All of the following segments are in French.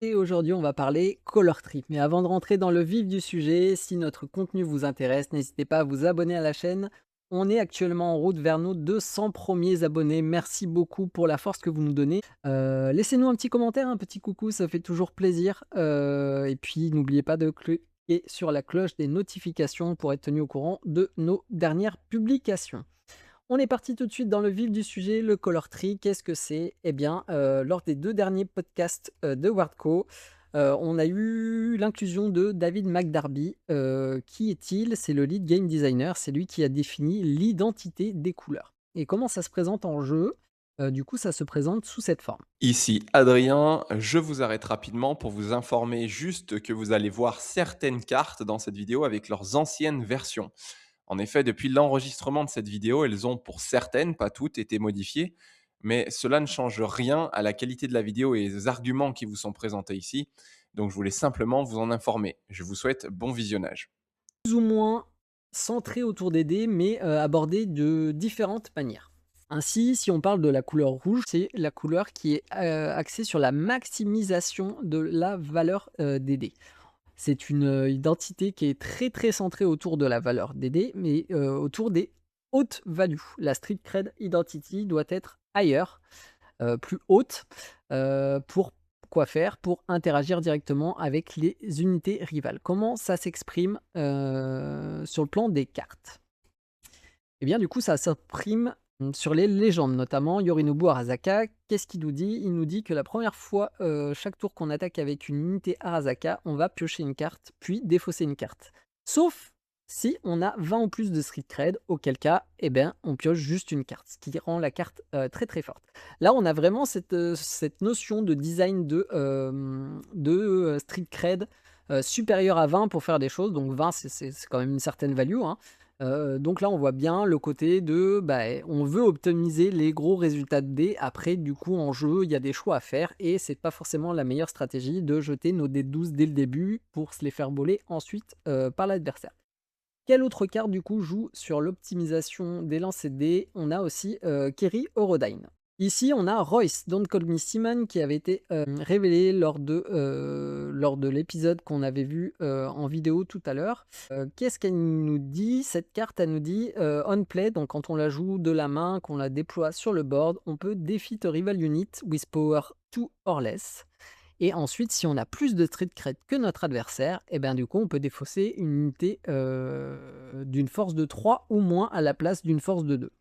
Et aujourd'hui, on va parler Color Tree. Mais avant de rentrer dans le vif du sujet, si notre contenu vous intéresse, n'hésitez pas à vous abonner à la chaîne. On est actuellement en route vers nos 200 premiers abonnés. Merci beaucoup pour la force que vous nous donnez. Laissez-nous un petit commentaire, un petit coucou, ça fait toujours plaisir. Et puis, n'oubliez pas de cliquer sur la cloche des notifications pour être tenu au courant de nos dernières publications. On est parti tout de suite dans le vif du sujet, le color tree, qu'est-ce que c'est? Eh bien, lors des 2 derniers podcasts, de Wardco, on a eu l'inclusion de David McDarby. Qui est-il? C'est le lead game designer, c'est lui qui a défini l'identité des couleurs. Et comment ça se présente en jeu? Du coup, ça se présente sous cette forme. Ici Adrien, je vous arrête rapidement pour vous informer juste que vous allez voir certaines cartes dans cette vidéo avec leurs anciennes versions. En effet, depuis l'enregistrement de cette vidéo, elles ont pour certaines, pas toutes, été modifiées, mais cela ne change rien à la qualité de la vidéo et aux arguments qui vous sont présentés ici, donc je voulais simplement vous en informer. Je vous souhaite bon visionnage. Plus ou moins centré autour des dés, mais abordé de différentes manières. Ainsi, si on parle de la couleur rouge, c'est la couleur qui est axée sur la maximisation de la valeur des dés. C'est une identité qui est très très centrée autour de la valeur des dés, mais autour des hautes values. La Street Cred Identity doit être ailleurs, plus haute, pour quoi faire? Pour interagir directement avec les unités rivales. Comment ça s'exprime, sur le plan des cartes? Eh bien, du coup, ça s'imprime, sur les légendes, notamment Yorinobu Arasaka. Qu'est-ce qu'il nous dit? Il nous dit que la première fois, chaque tour qu'on attaque avec une unité Arasaka, on va piocher une carte, puis défausser une carte. Sauf si on a 20 ou plus de street cred, auquel cas, eh ben, on pioche juste une carte, ce qui rend la carte, très, très forte. Là, on a vraiment cette notion de design de street cred, supérieur à 20 pour faire des choses. Donc 20, c'est quand même une certaine value, hein. Donc là, on voit bien le côté de, bah, on veut optimiser les gros résultats de dés. Après, du coup, en jeu, il y a des choix à faire et c'est pas forcément la meilleure stratégie de jeter nos dés de 12 dès le début pour se les faire voler ensuite, par l'adversaire. Quelle autre carte, du coup, joue sur l'optimisation des lancers de dés? On a aussi, Kerry Eurodyne. Ici, on a Royce, Don't Call Me Simon, qui avait été, révélé lors de l'épisode qu'on avait vu, en vidéo tout à l'heure. Qu'est-ce qu'elle nous dit? Cette carte, elle nous dit, on play, donc quand on la joue de la main, qu'on la déploie sur le board, on peut defeat a rival unit with power 2 or less. Et ensuite, si on a plus de street cred que notre adversaire, et ben du coup, on peut défausser une unité, d'une force de 3 ou moins à la place d'une force de 2.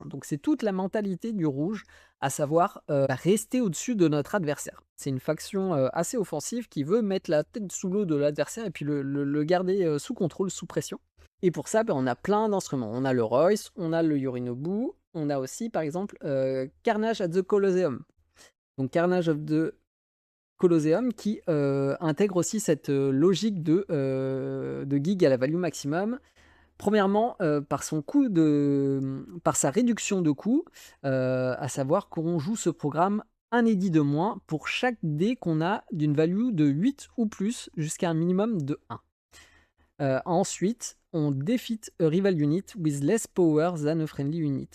Donc c'est toute la mentalité du rouge, à savoir, rester au-dessus de notre adversaire. C'est une faction, assez offensive qui veut mettre la tête sous l'eau de l'adversaire et puis le garder, sous contrôle, sous pression. Et pour ça, ben, on a plein d'instruments. On a le Royce, on a le Yorinobu, on a aussi par exemple, Carnage at the Colosseum. Donc Carnage of the Colosseum qui, intègre aussi cette, logique de gig à la value maximum. Premièrement, par son coût par sa réduction de coût, à savoir qu'on joue ce programme un édit de moins pour chaque dé qu'on a d'une value de 8 ou plus jusqu'à un minimum de 1. Ensuite, on defeat a rival unit with less power than a friendly unit.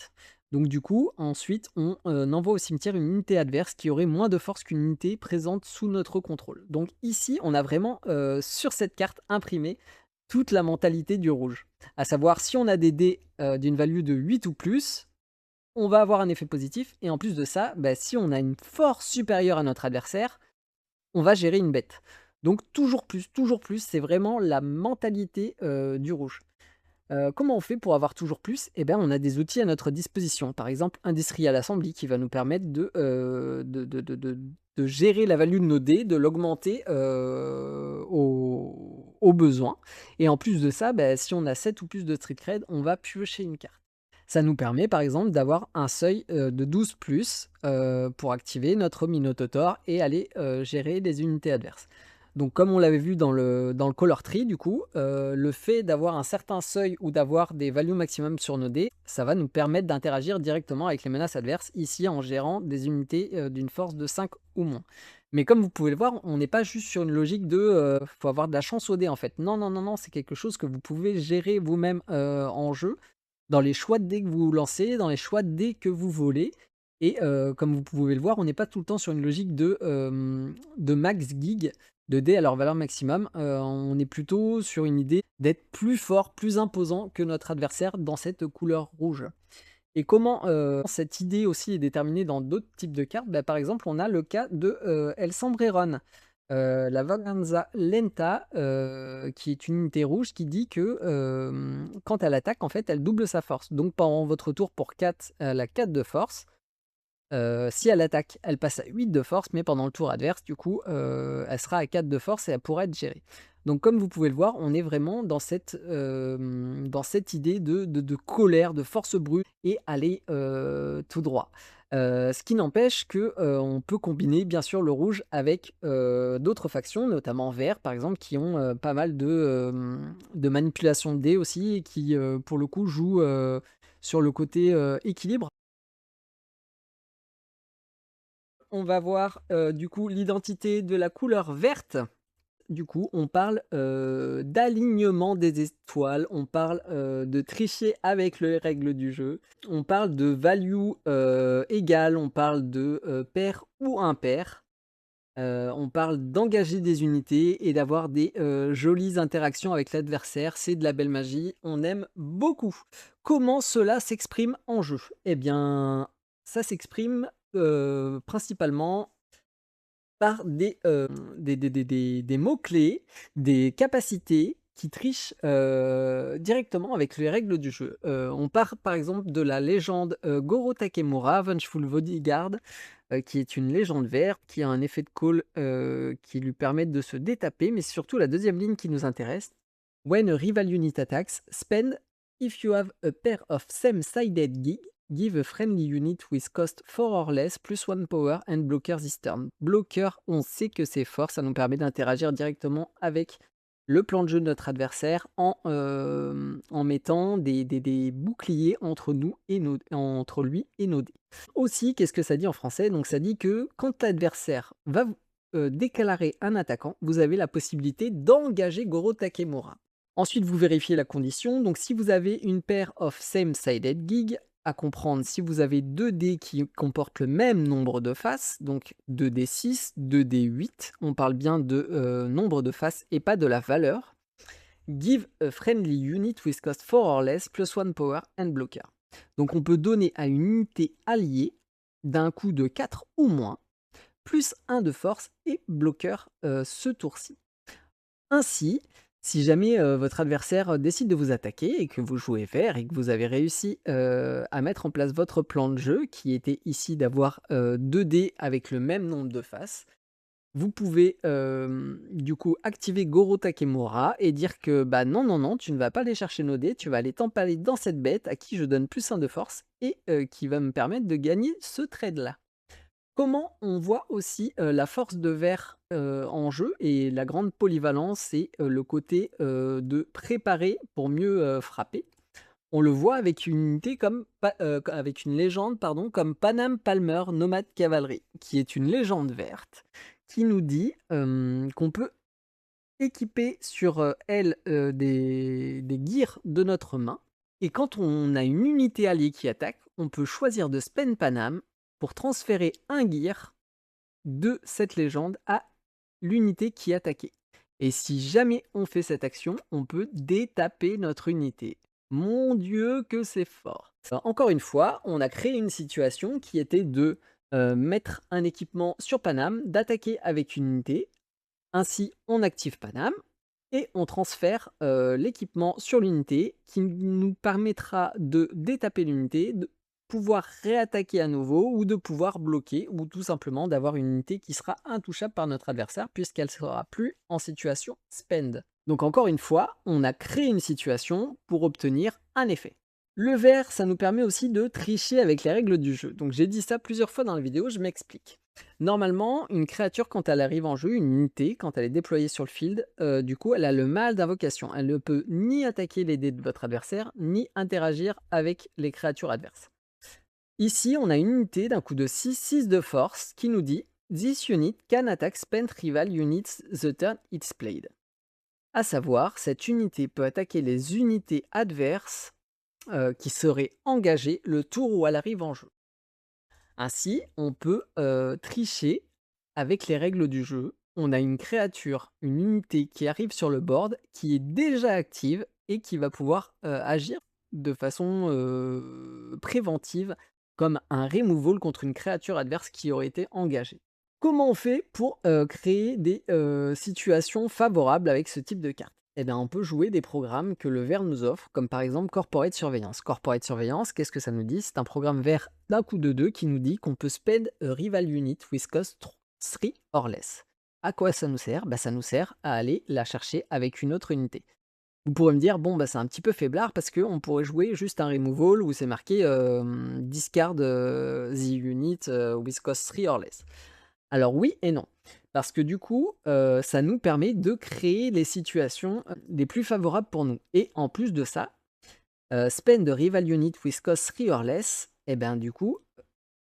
Donc du coup, ensuite, on envoie au cimetière une unité adverse qui aurait moins de force qu'une unité présente sous notre contrôle. Donc ici, on a vraiment, sur cette carte imprimé toute la mentalité du rouge. À savoir, si on a des dés, d'une value de 8 ou plus, on va avoir un effet positif et en plus de ça, bah, si on a une force supérieure à notre adversaire, on va gérer une bête. Donc toujours plus, c'est vraiment la mentalité, du rouge. Comment on fait pour avoir toujours plus? Eh bien, on a des outils à notre disposition. Par exemple, Industrial Assembly qui va nous permettre de gérer la value de nos dés, de l'augmenter, au besoin. Et en plus de ça, bah, si on a 7 ou plus de street cred, on va piocher une carte. Ça nous permet par exemple d'avoir un seuil, de 12+, pour activer notre Minotaur et aller, gérer les unités adverses. Donc comme on l'avait vu dans le color tree du coup, le fait d'avoir un certain seuil ou d'avoir des values maximum sur nos dés, ça va nous permettre d'interagir directement avec les menaces adverses, ici en gérant des unités, d'une force de 5 ou moins. Mais comme vous pouvez le voir, on n'est pas juste sur une logique de, faut avoir de la chance au dé en fait. Non, non, non, non, c'est quelque chose que vous pouvez gérer vous-même, en jeu, dans les choix de dés que vous lancez, dans les choix de dés que vous volez. Et comme vous pouvez le voir, on n'est pas tout le temps sur une logique de max gig, de dés à leur valeur maximum. On est plutôt sur une idée d'être plus fort, plus imposant que notre adversaire dans cette couleur rouge. Et comment, cette idée aussi est déterminée dans d'autres types de cartes? Bah, par exemple, on a le cas de, El Sombreron, la Vaganza Lenta, qui est une unité rouge qui dit que, quand elle attaque, en fait, elle double sa force. Donc pendant votre tour pour 4, elle a 4 de force. Si elle attaque, elle passe à 8 de force, mais pendant le tour adverse, du coup, elle sera à 4 de force et elle pourra être gérée. Donc comme vous pouvez le voir, on est vraiment dans cette idée de colère, de force brute et aller, tout droit. Ce qui n'empêche que, on peut combiner bien sûr le rouge avec, d'autres factions, notamment vert par exemple, qui ont, pas mal de manipulation de dés aussi et qui, pour le coup jouent, sur le côté, équilibre. On va voir, du coup, l'identité de la couleur verte. Du coup, on parle, d'alignement des étoiles, on parle, de tricher avec les règles du jeu, on parle de value, égale, on parle de, pair ou impair, on parle d'engager des unités et d'avoir des, jolies interactions avec l'adversaire. C'est de la belle magie, on aime beaucoup. Comment cela s'exprime en jeu? Eh bien, ça s'exprime, principalement par des mots-clés, des capacités qui trichent, directement avec les règles du jeu. On part par exemple de la légende, Goro Takemura, Vengeful Bodyguard, qui est une légende verte, qui a un effet de call, qui lui permet de se détaper, mais c'est surtout la deuxième ligne qui nous intéresse. When a rival unit attacks, spend if you have a pair of same-sided gig, give a friendly unit with cost 4 or less plus 1 power and blocker this turn. Blocker, on sait que c'est fort, ça nous permet d'interagir directement avec le plan de jeu de notre adversaire en mettant des boucliers entre nous et entre lui et nos dés. Aussi, qu'est-ce que ça dit en français? Donc ça dit que quand l'adversaire va déclarer un attaquant, vous avez la possibilité d'engager Goro Takemura. Ensuite, vous vérifiez la condition. Donc, si vous avez une paire of same-sided gig, à comprendre si vous avez 2 dés qui comportent le même nombre de faces, donc 2d6, 2d8, on parle bien de nombre de faces et pas de la valeur. Give a friendly unit with cost 4 or less plus 1 power and blocker. Donc, on peut donner à une unité alliée d'un coup de 4 ou moins, plus 1 de force et bloqueur ce tour-ci. Ainsi, si jamais, votre adversaire, décide de vous attaquer et que vous jouez vert et que vous avez réussi, à mettre en place votre plan de jeu qui était ici d'avoir, 2 dés avec le même nombre de faces, vous pouvez, du coup activer Goro Takemura et dire que: «Bah, non, non, non, tu ne vas pas aller chercher nos dés, tu vas aller t'empaler dans cette bête à qui je donne plus 1 de force et qui va me permettre de gagner ce trade-là». Comment on voit aussi, la force de Vert, en jeu et la grande polyvalence et le côté, de préparer pour mieux, frapper. On le voit avec une unité avec une légende pardon, comme Panam Palmer Nomade Cavalry, qui est une légende verte, qui nous dit, qu'on peut équiper sur, elle, des gears de notre main et quand on a une unité alliée qui attaque, on peut choisir de spend Panam pour transférer un gear de cette légende à l'unité qui est attaquée. Et si jamais on fait cette action, on peut détaper notre unité. Mon Dieu, que c'est fort! Alors, encore une fois, on a créé une situation qui était de mettre un équipement sur Paname, d'attaquer avec une unité. Ainsi, on active Paname et on transfère l'équipement sur l'unité qui nous permettra de détaper l'unité, de pouvoir réattaquer à nouveau ou de pouvoir bloquer ou tout simplement d'avoir une unité qui sera intouchable par notre adversaire puisqu'elle ne sera plus en situation spend. Donc encore une fois, on a créé une situation pour obtenir un effet. Le vert, ça nous permet aussi de tricher avec les règles du jeu. Donc j'ai dit ça plusieurs fois dans la vidéo, je m'explique. Normalement, une créature, quand elle arrive en jeu, une unité, quand elle est déployée sur le field, du coup, elle a le mal d'invocation. Elle ne peut ni attaquer les dés de votre adversaire, ni interagir avec les créatures adverses. Ici, on a une unité d'un coup de 6, 6 de force, qui nous dit This unit can attack spent rival units the turn it's played. À savoir, cette unité peut attaquer les unités adverses qui seraient engagées le tour où elle arrive en jeu. Ainsi, on peut, tricher avec les règles du jeu. On a une créature, une unité qui arrive sur le board, qui est déjà active et qui va pouvoir, agir de façon, préventive, comme un removal contre une créature adverse qui aurait été engagée. Comment on fait pour, créer des, situations favorables avec ce type de carte? Eh bien, on peut jouer des programmes que le vert nous offre, comme par exemple Corporate Surveillance. Corporate Surveillance, qu'est-ce que ça nous dit? C'est un programme vert d'un coup de 2 qui nous dit qu'on peut spend a rival unit with cost 3 or less. À quoi ça nous sert? Bah, ça nous sert à aller la chercher avec une autre unité. Vous pourrez me dire, bon, bah, c'est un petit peu faiblard parce qu'on pourrait jouer juste un removal où c'est marqué discard the unit with cost 3 or less. Alors oui et non, parce que du coup, ça nous permet de créer les situations, les plus favorables pour nous et en plus de ça, spend the rival unit with cost 3 or less et ben, du coup,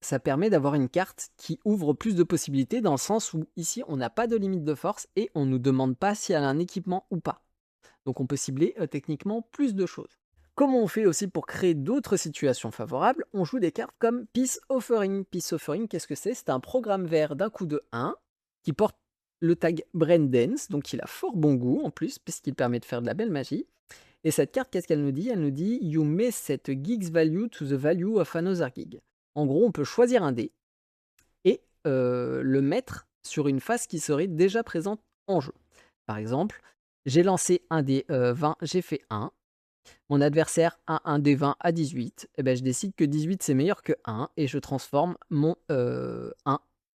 ça permet d'avoir une carte qui ouvre plus de possibilités dans le sens où ici, on n'a pas de limite de force et on nous demande pas si elle a un équipement ou pas. Donc on peut cibler, techniquement plus de choses. Comment on fait aussi pour créer d'autres situations favorables? On joue des cartes comme Peace Offering. Peace Offering, qu'est-ce que c'est? C'est un programme vert d'un coup de 1 qui porte le tag Brain Dance, donc il a fort bon goût en plus, puisqu'il permet de faire de la belle magie. Et cette carte, qu'est-ce qu'elle nous dit? Elle nous dit You may set a gig's value to the value of another gig. En gros, on peut choisir un dé et le mettre sur une face qui serait déjà présente en jeu. Par exemple, j'ai lancé un dé 20, j'ai fait 1. Mon adversaire a un dé 20 à 18. Et ben, je décide que 18 c'est meilleur que 1 et je transforme mon 1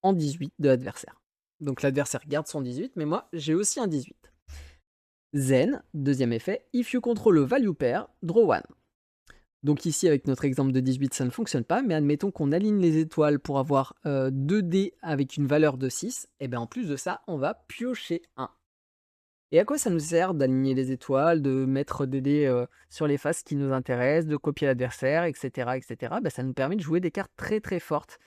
en 18 de l'adversaire. Donc l'adversaire garde son 18, mais moi j'ai aussi un 18. Zen, deuxième effet, if you control a value pair, draw one. Donc ici, avec notre exemple de 18, ça ne fonctionne pas, mais admettons qu'on aligne les étoiles pour avoir 2 dés avec une valeur de 6, et bien en plus de ça, on va piocher 1. Et à quoi ça nous sert d'aligner les étoiles, de mettre des dés sur les faces qui nous intéressent, de copier l'adversaire, etc. etc. Ça nous permet de jouer des cartes très très fortes.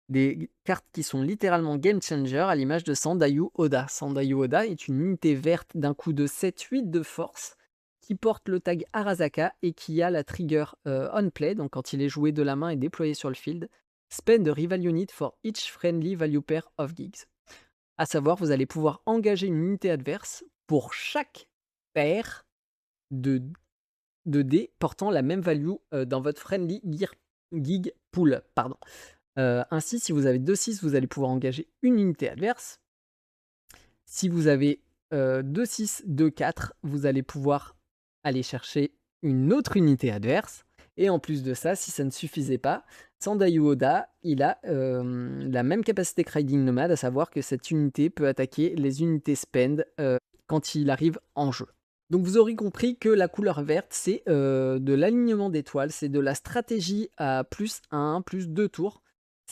Des cartes qui sont littéralement game changer à l'image de Sandayu Oda. Sandayu Oda est une unité verte d'un coup de 7-8 de force qui porte le tag Arasaka et qui a la trigger on play, donc quand il est joué de la main et déployé sur le field, spend a rival unit for each friendly value pair of gigs. À savoir, vous allez pouvoir engager une unité adverse pour chaque paire de, de dés portant la même value dans votre friendly gig pool. Pardon. Ainsi, si vous avez 2-6, vous allez pouvoir engager une unité adverse. Si vous avez 2-6, 2-4, vous allez pouvoir aller chercher une autre unité adverse. Et en plus de ça, si ça ne suffisait pas, Sandayu Oda, il a la même capacité que Riding Nomad, à savoir que cette unité peut attaquer les unités spend quand il arrive en jeu. Donc vous aurez compris que la couleur verte, c'est de l'alignement d'étoiles, c'est de la stratégie à plus 1, plus 2 tours.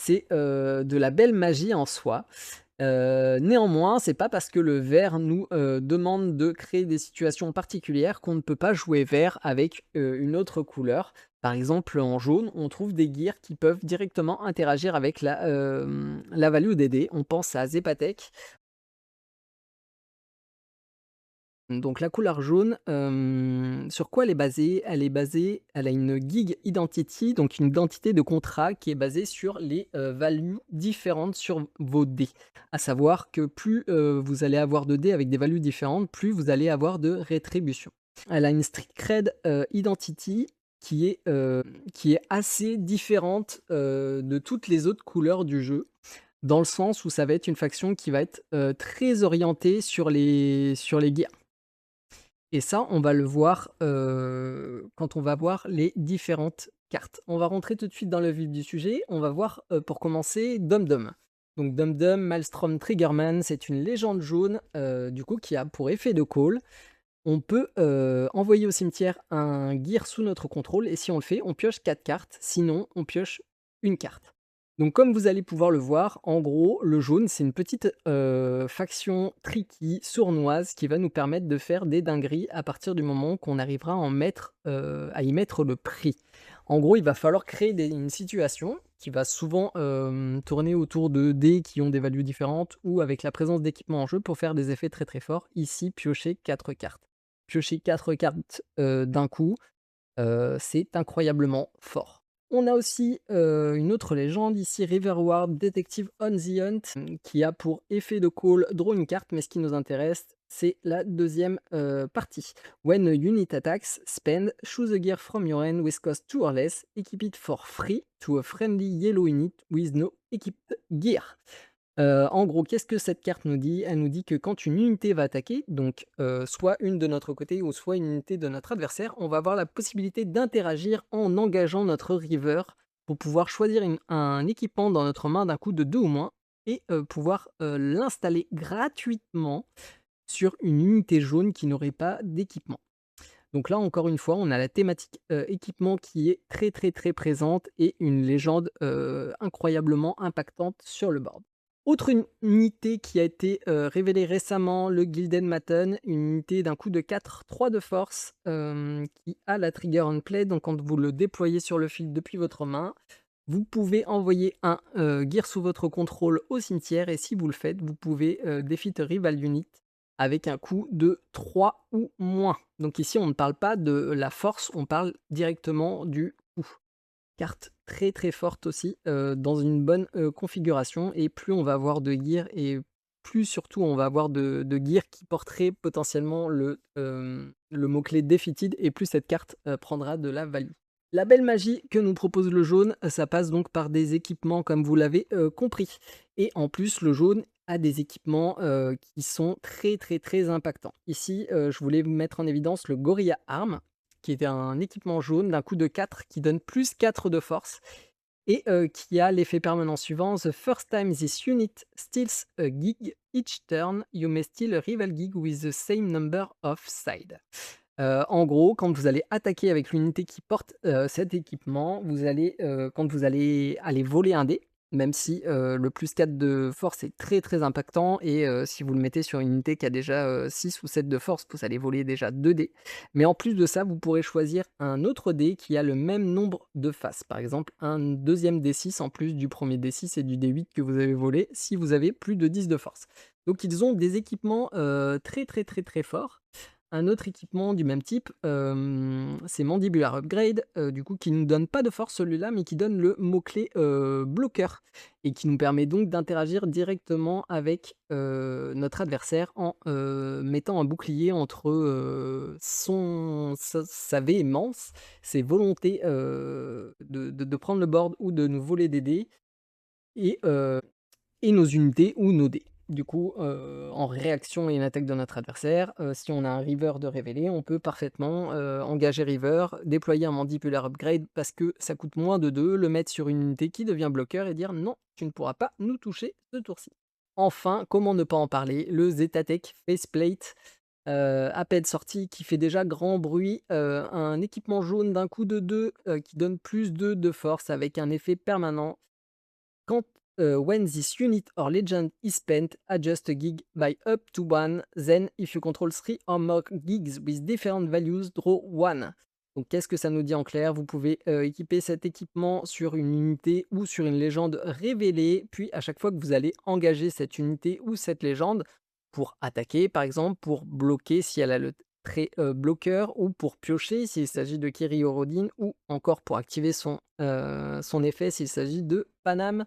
C'est de la belle magie en soi. Néanmoins, c'est pas parce que le vert nous demande de créer des situations particulières qu'on ne peut pas jouer vert avec une autre couleur. Par exemple, en jaune, on trouve des gears qui peuvent directement interagir avec la value des dés. On pense à Zepatek. Donc la couleur jaune, sur quoi elle est basée? Elle a une gig identity, donc une identité de contrat qui est basée sur les, values différentes sur vos dés. À savoir que plus, vous allez avoir de dés avec des values différentes, plus vous allez avoir de rétribution. Elle a une strict cred, identity qui est assez différente, de toutes les autres couleurs du jeu. Dans le sens où ça va être une faction qui va être, très orientée sur les gears. Et ça, on va le voir quand on va voir les différentes cartes. On va rentrer tout de suite dans le vif du sujet. On va voir pour commencer Dum Dum. Donc Dum Dum, Maelstrom Triggerman, c'est une légende jaune du coup qui a pour effet de call. On peut envoyer au cimetière un gear sous notre contrôle et si on le fait, on pioche 4 cartes. Sinon, on pioche une carte. Donc comme vous allez pouvoir le voir, en gros, le jaune, c'est une petite faction tricky, sournoise, qui va nous permettre de faire des dingueries à partir du moment qu'on arrivera à y mettre le prix. En gros, il va falloir créer une situation qui va souvent tourner autour de dés qui ont des values différentes ou avec la présence d'équipements en jeu pour faire des effets très très forts. Ici, piocher 4 cartes. Piocher 4 cartes d'un coup, c'est incroyablement fort. On a aussi, une autre légende ici, Riverward Detective on the Hunt, qui a pour effet de call draw une carte, mais ce qui nous intéresse, c'est la deuxième partie. When a unit attacks, spend, choose a gear from your hand with cost 2 or less, equip it for free to a friendly yellow unit with no equipped gear. En gros, qu'est-ce que cette carte nous dit? Elle nous dit que quand une unité va attaquer, donc soit une de notre côté ou soit une unité de notre adversaire, on va avoir la possibilité d'interagir en engageant notre river pour pouvoir choisir un équipement dans notre main d'un coup de 2 ou moins et pouvoir l'installer gratuitement sur une unité jaune qui n'aurait pas d'équipement. Donc là, encore une fois, on a la thématique équipement qui est très très très présente et une légende incroyablement impactante sur le board. Autre unité qui a été révélée récemment, le Gilded Maton, une unité d'un coup de 4, 3 de force, qui a la trigger on play. Donc quand vous le déployez sur le field depuis votre main, vous pouvez envoyer un gear sous votre contrôle au cimetière et si vous le faites, vous pouvez defeat a rival unit avec un coût de 3 ou moins. Donc ici, on ne parle pas de la force, on parle directement du coût. Carte très très forte aussi, dans une bonne configuration et plus on va avoir de gear et plus surtout on va avoir de gear qui porterait potentiellement le mot-clé defeated et plus cette carte prendra de la value. La belle magie que nous propose le jaune, ça passe donc par des équipements comme vous l'avez compris. Et en plus, le jaune a des équipements qui sont très très très impactants. Ici, je voulais vous mettre en évidence le Gorilla Arm, qui est un équipement jaune d'un coup de 4 qui donne plus 4 de force et qui a l'effet permanent suivant: The first time this unit steals a gig each turn, you may steal a rival gig with the same number of side. En gros, quand vous allez attaquer avec l'unité qui porte cet équipement, vous allez, quand vous allez aller voler un dé, même si le plus 4 de force est très très impactant et si vous le mettez sur une unité qui a déjà 6 ou 7 de force, vous allez voler déjà 2 dés. Mais en plus de ça, vous pourrez choisir un autre dé qui a le même nombre de faces. Par exemple, un deuxième D6 en plus du premier D6 et du D8 que vous avez volé si vous avez plus de 10 de force. Donc ils ont des équipements très très très très forts. Un autre équipement du même type, c'est Mandibular Upgrade, du coup qui ne nous donne pas de force celui-là, mais qui donne le mot-clé, bloqueur et qui nous permet donc d'interagir directement avec, notre adversaire en, mettant un bouclier entre, sa véhémence, ses volontés, de prendre le board ou de nous voler des dés et nos unités ou nos dés. Du coup, en réaction à une attaque de notre adversaire, si on a un River de révélé, on peut parfaitement, engager River, déployer un Mandibular Upgrade parce que ça coûte moins de 2, le mettre sur une unité qui devient bloqueur et dire: «Non, tu ne pourras pas nous toucher ce tour-ci». Enfin, comment ne pas en parler, le Zetatech Faceplate, à peine sorti, qui fait déjà grand bruit, un équipement jaune d'un coup de 2, qui donne plus 2 de force avec un effet permanent. Quand when this unit or legend is spent, adjust a gig by up to 1, then if you control 3 or more gigs with different values, draw 1. Donc qu'est-ce que ça nous dit en clair? Vous pouvez équiper cet équipement sur une unité ou sur une légende révélée, puis à chaque fois que vous allez engager cette unité ou cette légende pour attaquer par exemple, pour bloquer si elle a le trait bloqueur ou pour piocher s'il s'agit de Kiri Orodin ou encore pour activer son effet s'il s'agit de Panam.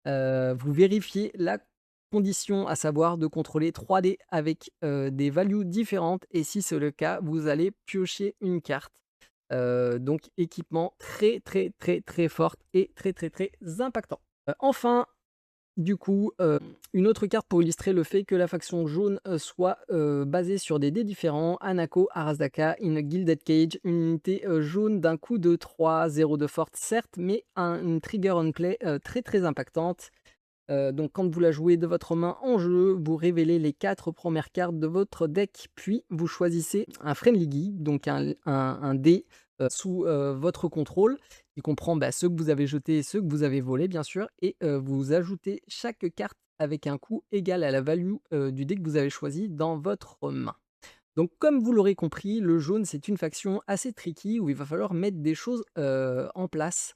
Vous vérifiez la condition, à savoir de contrôler 3 dés avec, des values différentes et si c'est le cas, vous allez piocher une carte. Donc équipement très, très, très, très fort et très, très, très impactant. Enfin, du coup, une autre carte pour illustrer le fait que la faction jaune, soit, basée sur des dés différents. Hanako Arasaka in a Gilded Cage, une unité, jaune d'un coup de 3, 0 de force certes, mais une trigger on play, très, très impactante. Donc quand vous la jouez de votre main en jeu, vous révélez les 4 premières cartes de votre deck, puis vous choisissez un Friendly Geek, donc un dé, sous, votre contrôle, qui comprend, bah, ceux que vous avez jetés et ceux que vous avez volés bien sûr et vous ajoutez chaque carte avec un coût égal à la value, du dé que vous avez choisi dans votre main. Donc comme vous l'aurez compris, le jaune, c'est une faction assez tricky où il va falloir mettre des choses, en place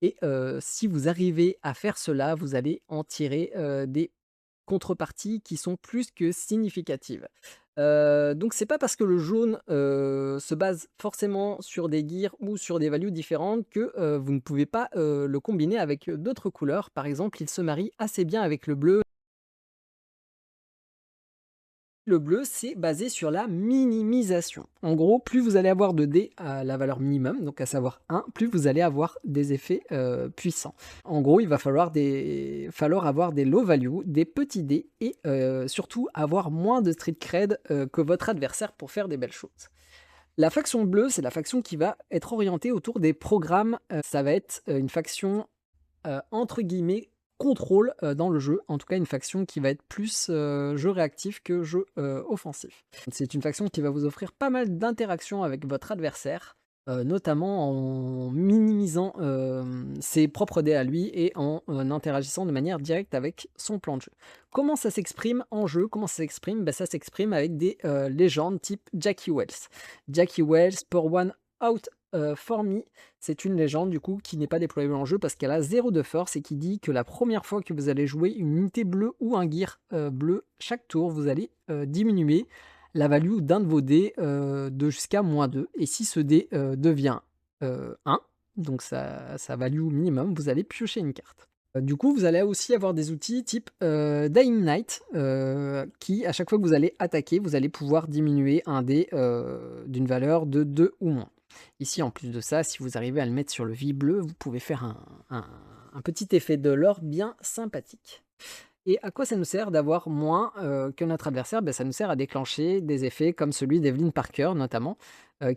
et si vous arrivez à faire cela, vous allez en tirer, des contreparties qui sont plus que significatives. Donc c'est pas parce que le jaune, se base forcément sur des gears ou sur des values différentes que, vous ne pouvez pas, le combiner avec, d'autres couleurs. Par exemple, il se marie assez bien avec le bleu. Le bleu, c'est basé sur la minimisation. En gros, plus vous allez avoir de dés à la valeur minimum, donc à savoir 1, plus vous allez avoir des effets, puissants. En gros, il va falloir avoir des low value, des petits dés et surtout avoir moins de street cred, que votre adversaire pour faire des belles choses. La faction bleue, c'est la faction qui va être orientée autour des programmes, ça va être, une faction entre guillemets, «contrôle», dans le jeu. En tout cas, une faction qui va être plus, jeu réactif que jeu, offensif. C'est une faction qui va vous offrir pas mal d'interactions avec votre adversaire, notamment en minimisant, ses propres dés à lui et en, interagissant de manière directe avec son plan de jeu. Comment ça s'exprime en jeu? Comment ça s'exprime? Bah, ça s'exprime avec des, légendes type Jackie Wells. Jackie Wells, pour one out, for me, c'est une légende du coup qui n'est pas déployable en jeu parce qu'elle a 0 de force et qui dit que la première fois que vous allez jouer une unité bleue ou un gear, bleu, chaque tour, vous allez, diminuer la value d'un de vos dés, de jusqu'à -2 et si ce dé, devient, 1, donc sa value minimum, vous allez piocher une carte. Du coup, vous allez aussi avoir des outils type, Dying Night, qui à chaque fois que vous allez attaquer, vous allez pouvoir diminuer un dé, d'une valeur de 2 ou moins. Ici, en plus de ça, si vous arrivez à le mettre sur le V bleu, vous pouvez faire un petit effet de l'or bien sympathique. Et à quoi ça nous sert d'avoir moins, que notre adversaire? Ça nous sert à déclencher des effets comme celui d'Evelyn Parker notamment,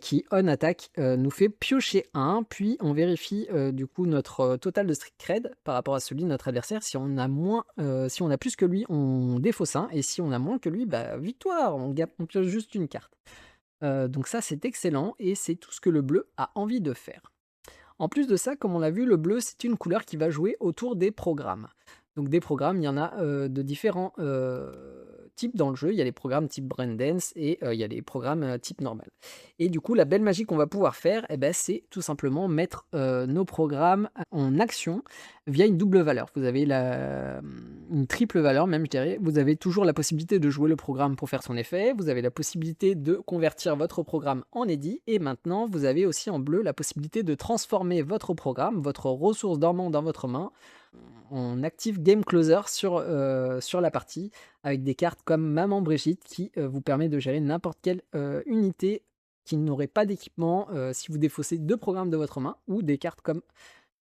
qui on attaque, nous fait piocher 1, puis on vérifie, du coup notre, total de street cred par rapport à celui de notre adversaire. Si on a plus que lui, on défausse 1 et si on a moins que lui, victoire, on pioche juste une carte. Donc ça, c'est excellent et c'est tout ce que le bleu a envie de faire. En plus de ça, comme on l'a vu, le bleu, c'est une couleur qui va jouer autour des programmes. Donc des programmes, il y en a, de différents, types dans le jeu. Il y a les programmes type Braindance et il y a les programmes, type normal. Et du coup, la belle magie qu'on va pouvoir faire, c'est tout simplement mettre, nos programmes en action via une double valeur. Vous avez une triple valeur même, je dirais. Vous avez toujours la possibilité de jouer le programme pour faire son effet. Vous avez la possibilité de convertir votre programme en edit et maintenant, vous avez aussi en bleu la possibilité de transformer votre programme, votre ressource dormante dans votre main, en active game closer sur la partie avec des cartes comme Maman Brigitte qui, vous permet de gérer n'importe quelle, unité qui n'aurait pas d'équipement, si vous défaussez 2 programmes de votre main ou des cartes comme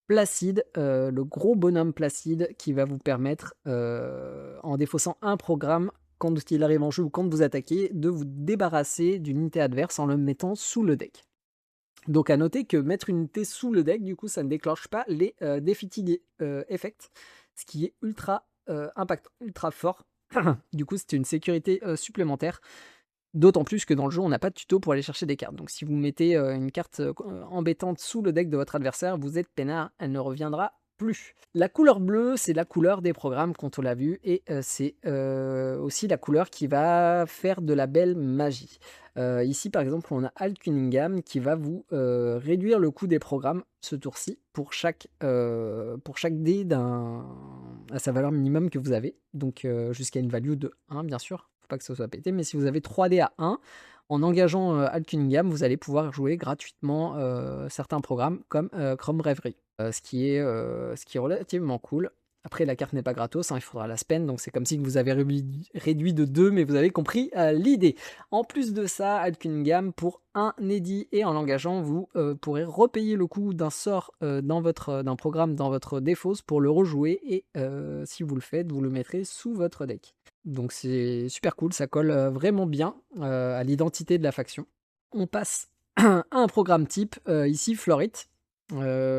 Placide, le gros bonhomme Placide qui va vous permettre, en défaussant un programme quand il arrive en jeu ou quand vous attaquez, de vous débarrasser d'une unité adverse en le mettant sous le deck. Donc à noter que mettre une unité sous le deck, du coup, ça ne déclenche pas les, Defeated, effects, ce qui est ultra, impactant, ultra fort. Du coup, c'était une sécurité, supplémentaire, d'autant plus que dans le jeu, on n'a pas de tuto pour aller chercher des cartes. Donc si vous mettez, une carte, embêtante sous le deck de votre adversaire, vous êtes peinard, elle ne reviendra plus. La couleur bleue, c'est la couleur des programmes quand on l'a vu et c'est, aussi la couleur qui va faire de la belle magie. Ici, par exemple, on a Al Cunningham qui va vous, réduire le coût des programmes ce tour-ci pour chaque dé à sa valeur minimum que vous avez, donc jusqu'à une value de 1 bien sûr, faut pas que ce soit pété, mais si vous avez 3 dés à 1, en engageant, Al Cunningham, vous allez pouvoir jouer gratuitement, certains programmes comme, Chrome Reverie, ce qui est relativement cool. Après la carte n'est pas gratos, hein, il faudra la spend, donc c'est comme si vous avez réduit de 2, mais vous avez compris, l'idée. En plus de ça, Al Cunningham, pour un edit et en l'engageant, vous, pourrez repayer le coût d'un sort, d'un programme dans votre défausse pour le rejouer et si vous le faites, vous le mettrez sous votre deck. Donc c'est super cool, ça colle, vraiment bien, à l'identité de la faction. On passe à un programme type, ici Florit.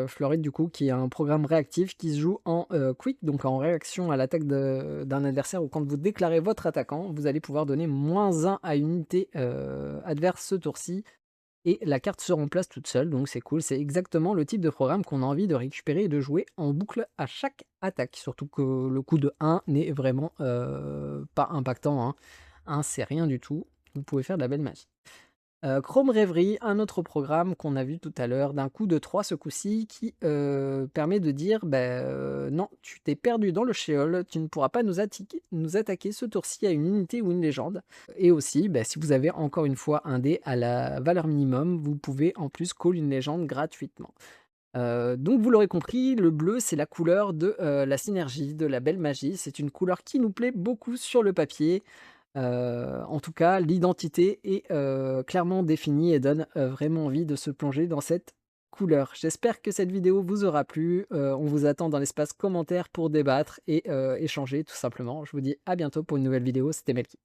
Florid du coup qui est un programme réactif qui se joue en, quick, donc en réaction à l'attaque d'un adversaire ou quand vous déclarez votre attaquant, vous allez pouvoir donner -1 à une unité, adverse ce tour-ci et la carte se remplace toute seule, donc c'est cool. C'est exactement le type de programme qu'on a envie de récupérer et de jouer en boucle à chaque attaque. Surtout que le coût de 1 n'est vraiment, pas impactant, hein. 1 c'est rien du tout, vous pouvez faire de la belle magie. Chrome Rêverie, un autre programme qu'on a vu tout à l'heure, d'un coup de 3 ce coup-ci, qui, permet de dire: Non, tu t'es perdu dans le shéol, tu ne pourras pas nous attaquer ce tour-ci à une unité ou une légende». Et aussi, si vous avez encore une fois un dé à la valeur minimum, vous pouvez en plus call une légende gratuitement. Donc vous l'aurez compris, le bleu, c'est la couleur de, la synergie, de la belle magie. C'est une couleur qui nous plaît beaucoup sur le papier. En tout cas, l'identité est, clairement définie et donne, vraiment envie de se plonger dans cette couleur. J'espère que cette vidéo vous aura plu, on vous attend dans l'espace commentaire pour débattre et échanger tout simplement. Je vous dis à bientôt pour une nouvelle vidéo, c'était Melky.